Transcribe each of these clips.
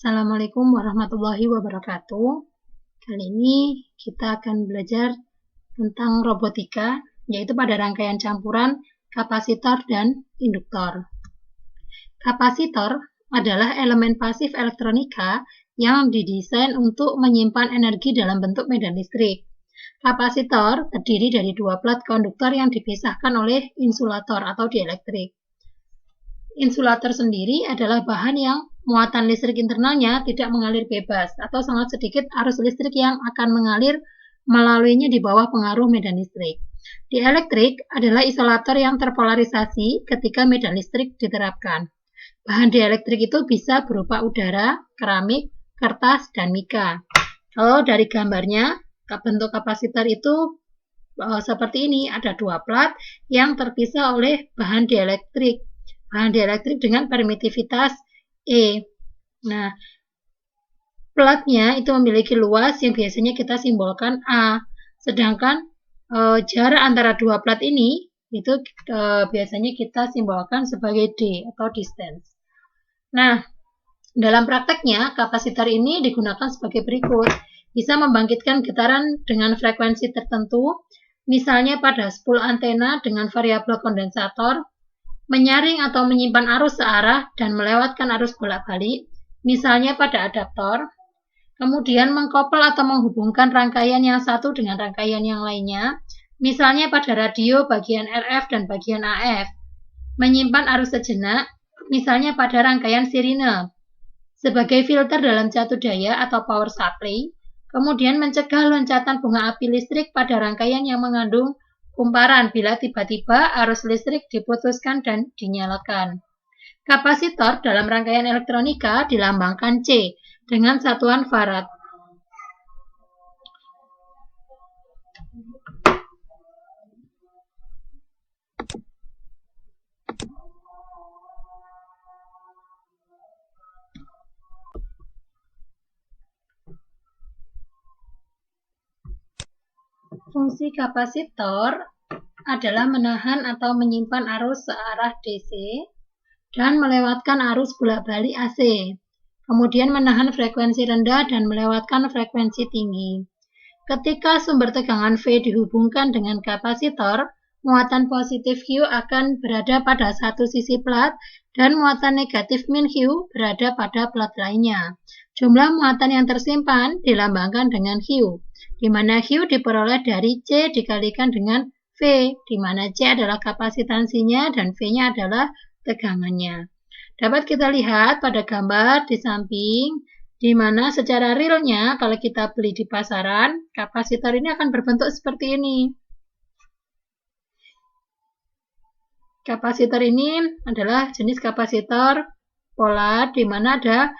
Assalamualaikum warahmatullahi wabarakatuh. Kali ini kita akan belajar tentang robotika, yaitu pada rangkaian campuran kapasitor dan induktor. Kapasitor adalah elemen pasif elektronika yang didesain untuk menyimpan energi dalam bentuk medan listrik. Kapasitor terdiri dari dua plat konduktor yang dipisahkan oleh insulator atau dielektrik. Insulator sendiri adalah bahan yang muatan listrik internalnya tidak mengalir bebas atau sangat sedikit arus listrik yang akan mengalir melaluinya di bawah pengaruh medan listrik. Dielektrik adalah isolator yang terpolarisasi ketika medan listrik diterapkan. Bahan dielektrik itu bisa berupa udara, keramik, kertas, dan mika. Kalau dari gambarnya, bentuk kapasitor itu seperti ini, ada dua plat yang terpisah oleh bahan dielektrik. Bahan dielektrik dengan permitivitas E. Nah, platnya itu memiliki luas yang biasanya kita simbolkan A. Sedangkan jarak antara dua plat ini itu biasanya kita simbolkan sebagai D atau distance. Nah, dalam prakteknya kapasitor ini digunakan sebagai berikut. Bisa membangkitkan getaran dengan frekuensi tertentu, misalnya pada spool antena dengan variabel kondensator, menyaring atau menyimpan arus searah dan melewatkan arus bolak-balik, misalnya pada adaptor, kemudian mengkoppel atau menghubungkan rangkaian yang satu dengan rangkaian yang lainnya, misalnya pada radio bagian RF dan bagian AF, menyimpan arus sejenak, misalnya pada rangkaian sirine, sebagai filter dalam catu daya atau power supply, kemudian mencegah loncatan bunga api listrik pada rangkaian yang mengandung kumparan bila tiba-tiba arus listrik diputuskan dan dinyalakan. Kapasitor dalam rangkaian elektronika dilambangkan C dengan satuan farad. Fungsi kapasitor adalah menahan atau menyimpan arus searah DC dan melewatkan arus bolak-balik AC. Kemudian menahan frekuensi rendah dan melewatkan frekuensi tinggi. Ketika sumber tegangan V dihubungkan dengan kapasitor, muatan positif Q akan berada pada satu sisi plat dan muatan negatif min Q berada pada plat lainnya. Jumlah muatan yang tersimpan dilambangkan dengan Q, di mana Q diperoleh dari C dikalikan dengan V, di mana C adalah kapasitansinya dan V-nya adalah tegangannya. Dapat kita lihat pada gambar di samping, di mana secara realnya kalau kita beli di pasaran, kapasitor ini akan berbentuk seperti ini. Kapasitor ini adalah jenis kapasitor polar, di mana ada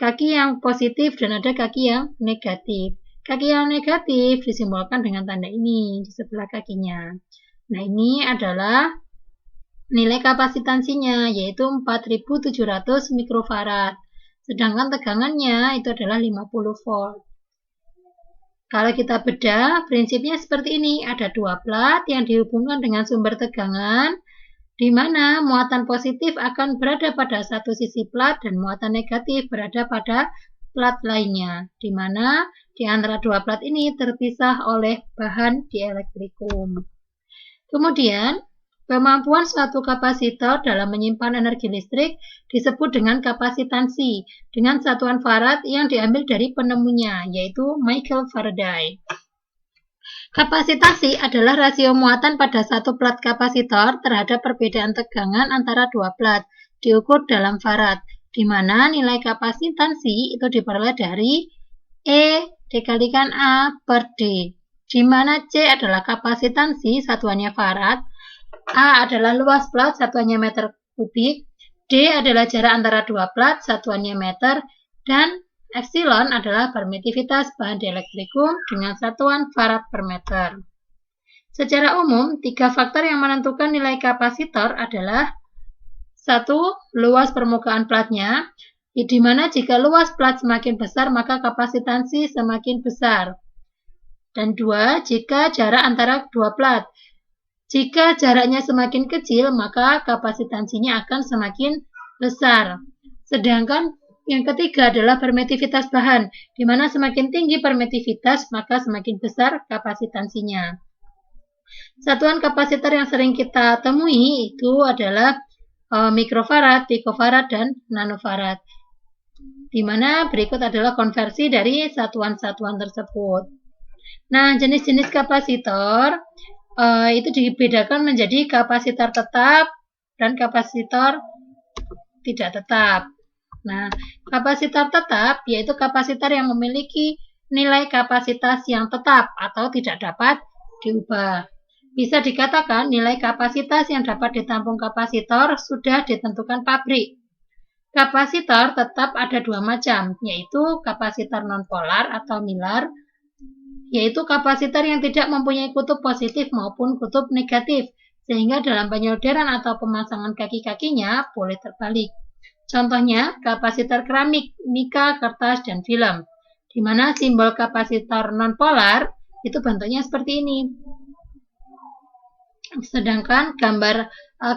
kaki yang positif dan ada kaki yang negatif. Kaki yang negatif disimbolkan dengan tanda ini di sebelah kakinya. Nah, ini adalah nilai kapasitansinya, yaitu 4700 mikrofarad. Sedangkan tegangannya itu adalah 50 volt. Kalau kita bedah, prinsipnya seperti ini. Ada dua plat yang dihubungkan dengan sumber tegangan, di mana muatan positif akan berada pada satu sisi plat dan muatan negatif berada pada plat lainnya, di mana di antara dua plat ini terpisah oleh bahan dielektrikum. Kemudian, kemampuan suatu kapasitor dalam menyimpan energi listrik disebut dengan kapasitansi, dengan satuan farad yang diambil dari penemunya, yaitu Michael Faraday. Kapasitansi adalah rasio muatan pada satu plat kapasitor terhadap perbedaan tegangan antara dua plat, diukur dalam farad, di mana nilai kapasitansi itu diperoleh dari E dikalikan A per D, di mana C adalah kapasitansi, satuannya farad, A adalah luas plat, satuannya meter kubik, D adalah jarak antara dua plat, satuannya meter, dan epsilon adalah permitivitas bahan dielektrikum dengan satuan farad per meter. Secara umum, tiga faktor yang menentukan nilai kapasitor adalah: 1. Luas permukaan platnya, di mana jika luas plat semakin besar maka kapasitansi semakin besar. Dan 2. Jika jarak antara dua plat. Jika jaraknya semakin kecil maka kapasitansinya akan semakin besar. Sedangkan Yang ketiga adalah permitivitas bahan, di mana semakin tinggi permitivitas, maka semakin besar kapasitansinya. Satuan kapasitor yang sering kita temui itu adalah mikrofarad, picofarad, dan nanofarad. Di mana berikut adalah konversi dari satuan-satuan tersebut. Nah, jenis-jenis kapasitor itu dibedakan menjadi kapasitor tetap dan kapasitor tidak tetap. Nah, kapasitor tetap yaitu kapasitor yang memiliki nilai kapasitas yang tetap atau tidak dapat diubah. Bisa dikatakan nilai kapasitas yang dapat ditampung kapasitor sudah ditentukan pabrik. Kapasitor tetap ada dua macam, yaitu kapasitor nonpolar atau Miller, yaitu kapasitor yang tidak mempunyai kutub positif maupun kutub negatif, sehingga dalam penyolderan atau pemasangan kaki-kakinya boleh terbalik. Contohnya, kapasitor keramik, mika, kertas, dan film, di mana simbol kapasitor nonpolar itu bentuknya seperti ini. Sedangkan gambar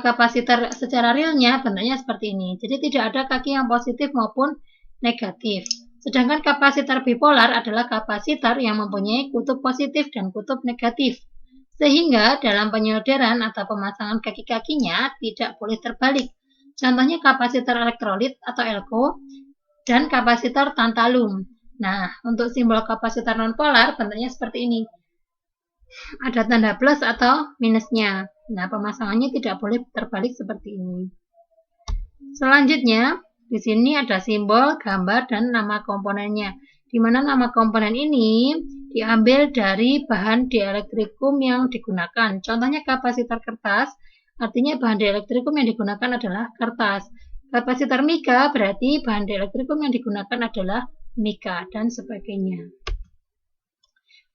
kapasitor secara realnya bentuknya seperti ini. Jadi tidak ada kaki yang positif maupun negatif. Sedangkan kapasitor bipolar adalah kapasitor yang mempunyai kutub positif dan kutub negatif. Sehingga dalam penyolderan atau pemasangan kaki-kakinya tidak boleh terbalik. Contohnya kapasitor elektrolit atau elko dan kapasitor tantalum. Nah, untuk simbol kapasitor nonpolar bentuknya seperti ini. Ada tanda plus atau minusnya. Nah, pemasangannya tidak boleh terbalik seperti ini. Selanjutnya, di sini ada simbol, gambar, dan nama komponennya. Di mana nama komponen ini diambil dari bahan dielektrikum yang digunakan. Contohnya kapasitor kertas, artinya bahan dielektrikum yang digunakan adalah kertas. Kapasitor mika berarti bahan dielektrikum yang digunakan adalah mika, dan sebagainya.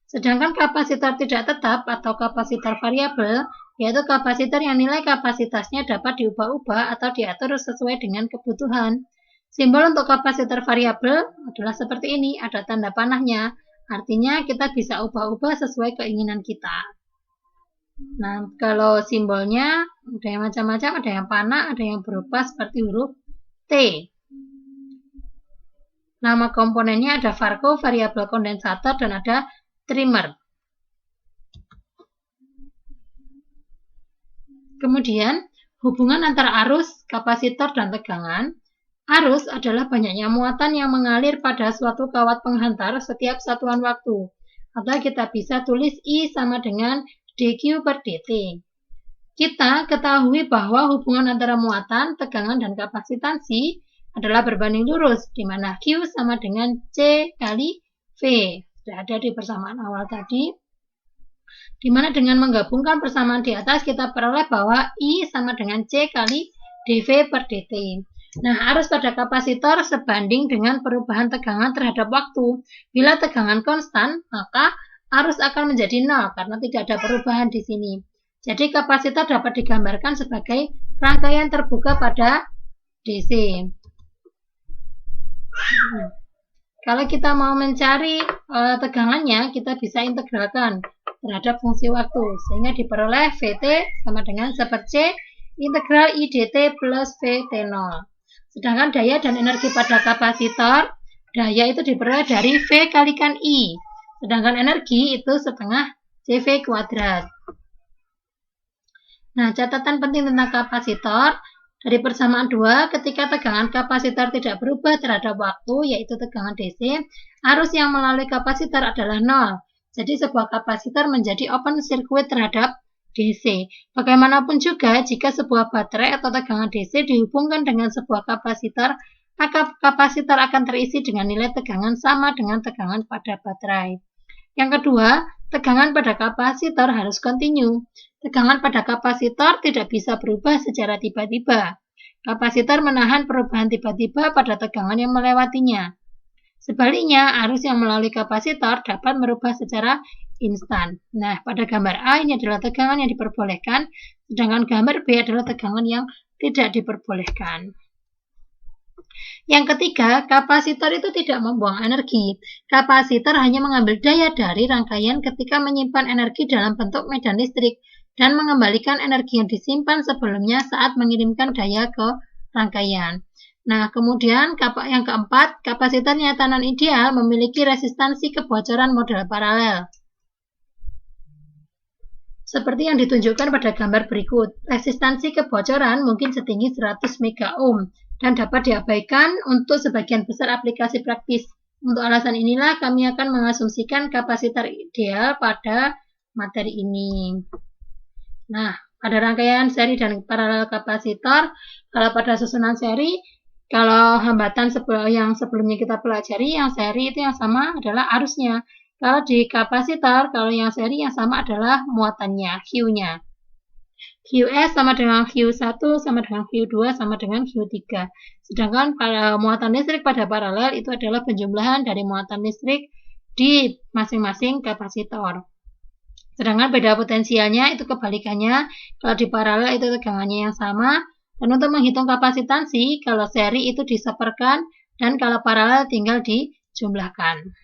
Sedangkan kapasitor tidak tetap atau kapasitor variabel, yaitu kapasitor yang nilai kapasitasnya dapat diubah-ubah atau diatur sesuai dengan kebutuhan. Simbol untuk kapasitor variabel adalah seperti ini, ada tanda panahnya, artinya kita bisa ubah-ubah sesuai keinginan kita. Nah, kalau simbolnya ada yang macam-macam, ada yang panah, ada yang berupa seperti huruf T. Nama komponennya ada varco, variabel kondensator, dan ada trimmer. Kemudian, hubungan antara arus, kapasitor, dan tegangan. Arus adalah banyaknya muatan yang mengalir pada suatu kawat penghantar setiap satuan waktu. Atau kita bisa tulis I sama dengan dQ per dt. Kita ketahui bahwa hubungan antara muatan, tegangan, dan kapasitansi adalah berbanding lurus, di mana Q sama dengan C kali V. Sudah ada di persamaan awal tadi, di mana dengan menggabungkan persamaan di atas kita peroleh bahwa I sama dengan C kali dV per dt. Nah, arus pada kapasitor sebanding dengan perubahan tegangan terhadap waktu. Bila tegangan konstan, maka arus akan menjadi 0 karena tidak ada perubahan di sini. Jadi kapasitor dapat digambarkan sebagai rangkaian terbuka pada DC. Kalau kita mau mencari tegangannya, kita bisa integralkan terhadap fungsi waktu, sehingga diperoleh Vt sama dengan 1 per C integral I dt plus Vt0. Sedangkan daya dan energi pada kapasitor, daya itu diperoleh dari V kalikan I, sedangkan energi itu setengah CV kuadrat. Nah, catatan penting tentang kapasitor, dari persamaan 2, ketika tegangan kapasitor tidak berubah terhadap waktu, yaitu tegangan DC, arus yang melalui kapasitor adalah 0. Jadi sebuah kapasitor menjadi open circuit terhadap DC. Bagaimanapun juga, jika sebuah baterai atau tegangan DC dihubungkan dengan sebuah kapasitor, maka kapasitor akan terisi dengan nilai tegangan sama dengan tegangan pada baterai. Yang kedua, tegangan pada kapasitor harus kontinu. Tegangan pada kapasitor tidak bisa berubah secara tiba-tiba. Kapasitor menahan perubahan tiba-tiba pada tegangan yang melewatinya. Sebaliknya, arus yang melalui kapasitor dapat merubah secara instan. Nah, pada gambar A ini adalah tegangan yang diperbolehkan, sedangkan gambar B adalah tegangan yang tidak diperbolehkan. Yang ketiga, kapasitor itu tidak membuang energi. Kapasitor hanya mengambil daya dari rangkaian ketika menyimpan energi dalam bentuk medan listrik dan mengembalikan energi yang disimpan sebelumnya saat mengirimkan daya ke rangkaian. Nah, kemudian yang keempat, kapasitor nyetanan ideal memiliki resistansi kebocoran model paralel. Seperti yang ditunjukkan pada gambar berikut, resistansi kebocoran mungkin setinggi 100 megaohm dan dapat diabaikan untuk sebagian besar aplikasi praktis. Untuk alasan inilah kami akan mengasumsikan kapasitor ideal pada materi ini. Nah, pada rangkaian seri dan paralel kapasitor, kalau pada susunan seri, kalau hambatan yang sebelumnya kita pelajari, yang seri itu yang sama adalah arusnya. Kalau di kapasitor, kalau yang seri yang sama adalah muatannya, Q-nya. Qs sama dengan Q1, sama dengan Q2, sama dengan Q3. Sedangkan pada muatan listrik pada paralel itu adalah penjumlahan dari muatan listrik di masing-masing kapasitor. Sedangkan beda potensialnya itu kebalikannya. Kalau di paralel itu tegangannya yang sama. Dan untuk menghitung kapasitansi, kalau seri itu diseperkan dan kalau paralel tinggal dijumlahkan.